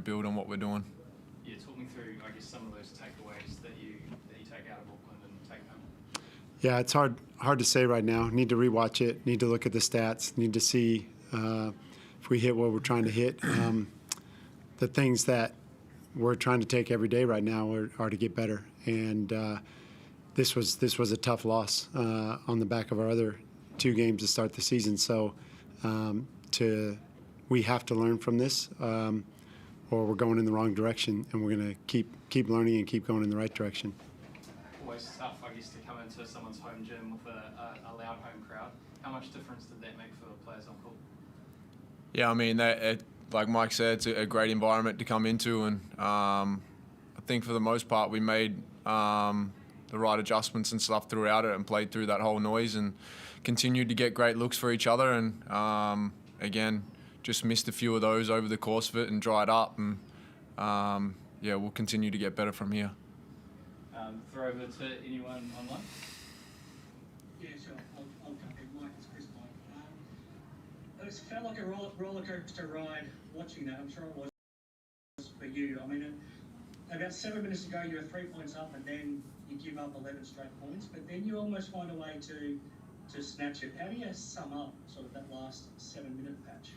build on what we're doing. Yeah, talk me through, I guess, some of those takeaways that you take out of Auckland and take home. Yeah, it's hard to say right now. Need to rewatch it. Need to look at the stats. Need to see if we hit what we're trying to hit. The things that we're trying to take every day right now are to get better. And this was a tough loss on the back of our other 2 games to start the season. So we have to learn from this, or we're going in the wrong direction, and we're going to keep learning and keep going in the right direction. Always tough, I guess, to come into someone's home gym with a loud home crowd. How much difference did that make for the players on court? Yeah, I mean, like Mike said, it's a great environment to come into, and I think for the most part we made the right adjustments and stuff throughout it and played through that whole noise and continued to get great looks for each other, and again, just missed a few of those over the course of it and dried up, and yeah, we'll continue to get better from here. Throw over to anyone online? Yeah, sure. I'll jump in. Mike, it's Chris Mike. It felt like a roller coaster ride watching that. I'm sure it was for you. I mean, about 7 minutes ago, you were 3 points up, and then you give up 11 straight points. But then you almost find a way to snatch it. How do you sum up sort of that last 7-minute patch?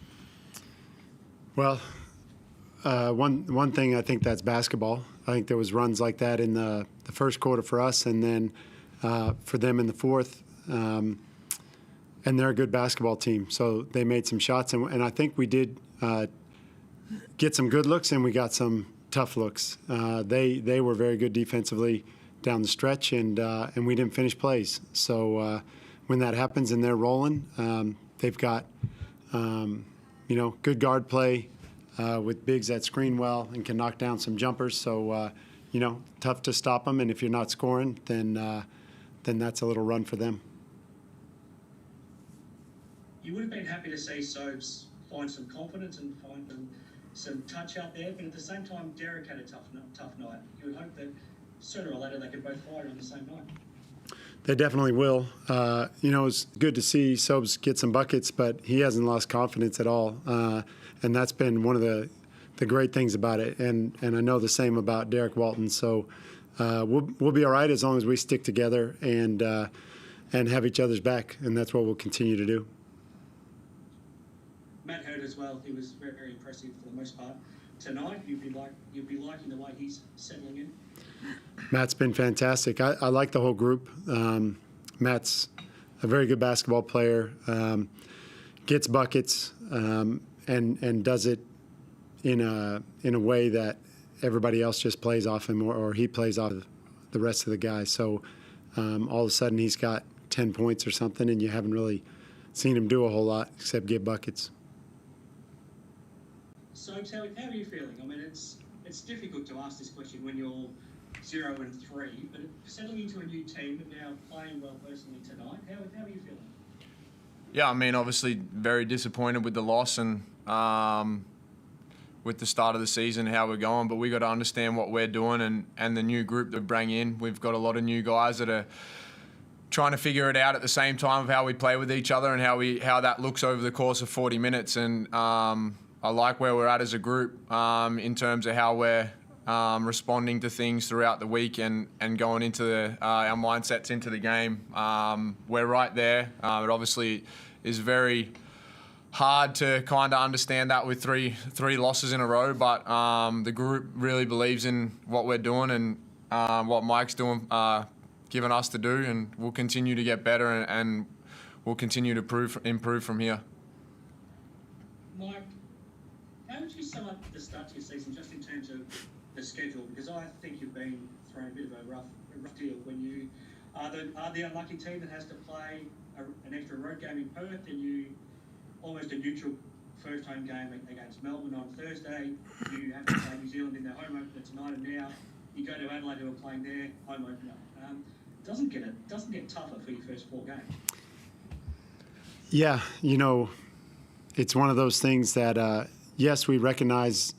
Well, one thing, I think that's basketball. I think there was runs like that in the first quarter for us, and then for them in the fourth. And they're a good basketball team, so they made some shots, and I think we did get some good looks, and we got some tough looks. They were very good defensively down the stretch, and we didn't finish plays. So when that happens and they're rolling, they've got good guard play with bigs that screen well and can knock down some jumpers. So tough to stop them, and if you're not scoring, then that's a little run for them. You would have been happy to see Sobes find some confidence and find some touch out there, but at the same time, Derek had a tough night. You would hope that sooner or later they could both fire on the same night. They definitely will. It's good to see Sobes get some buckets, but he hasn't lost confidence at all, and that's been one of the great things about it. And I know the same about Derek Walton. So we'll be all right as long as we stick together and have each other's back, and that's what we'll continue to do. Matt Hurd as well. He was very, very impressive for the most part tonight. You'd be liking the way he's settling in. Matt's been fantastic. I like the whole group. Matt's a very good basketball player, gets buckets, and does it in a way that everybody else just plays off him, or he plays off the rest of the guys. So all of a sudden he's got 10 points or something, and you haven't really seen him do a whole lot except get buckets. So how are you feeling? I mean, it's difficult to ask this question when you're 0-3, but settling into a new team and now playing well personally tonight, how are you feeling? Yeah, I mean, obviously very disappointed with the loss and with the start of the season, how we're going, but we got to understand what we're doing and the new group that we bring in. We've got a lot of new guys that are trying to figure it out at the same time of how we play with each other and how that looks over the course of 40 minutes. And I like where we're at as a group in terms of how we're responding to things throughout the week and going into our mindsets into the game. We're right there. It obviously is very hard to kind of understand that with three losses in a row, but the group really believes in what we're doing and what Mike's doing, given us to do, and we'll continue to get better and we'll continue to improve from here. Mike, how would you sum up the start to your season just in terms of the schedule? Because I think you've been thrown a bit of a rough deal when you are the unlucky team that has to play an extra road game in Perth, and you almost a neutral first home game against Melbourne on Thursday. You have to play New Zealand in their home opener tonight, and now you go to Adelaide, who are playing their home opener. Doesn't get tougher for your first 4 games. Yeah, it's one of those things that yes, we recognize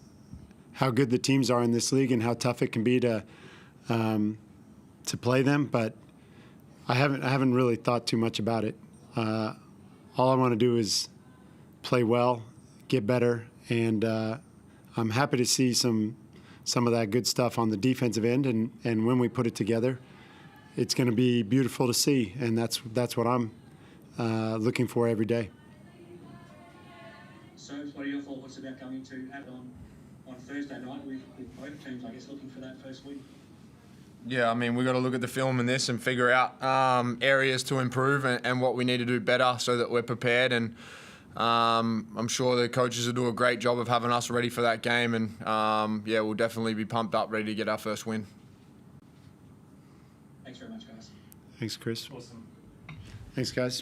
how good the teams are in this league and how tough it can be to play them, but I haven't really thought too much about it. All I want to do is play well, get better, and I'm happy to see some of that good stuff on the defensive end, and when we put it together, it's going to be beautiful to see, and that's what I'm looking for every day. So, what are your thoughts about going to Adelaide on Thursday night with both teams, I guess, looking for that first win? Yeah, I mean, we've got to look at the film in this and figure out areas to improve and what we need to do better so that we're prepared. And I'm sure the coaches will do a great job of having us ready for that game. And, yeah, we'll definitely be pumped up, ready to get our first win. Thanks very much, guys. Thanks, Chris. Awesome. Thanks, guys.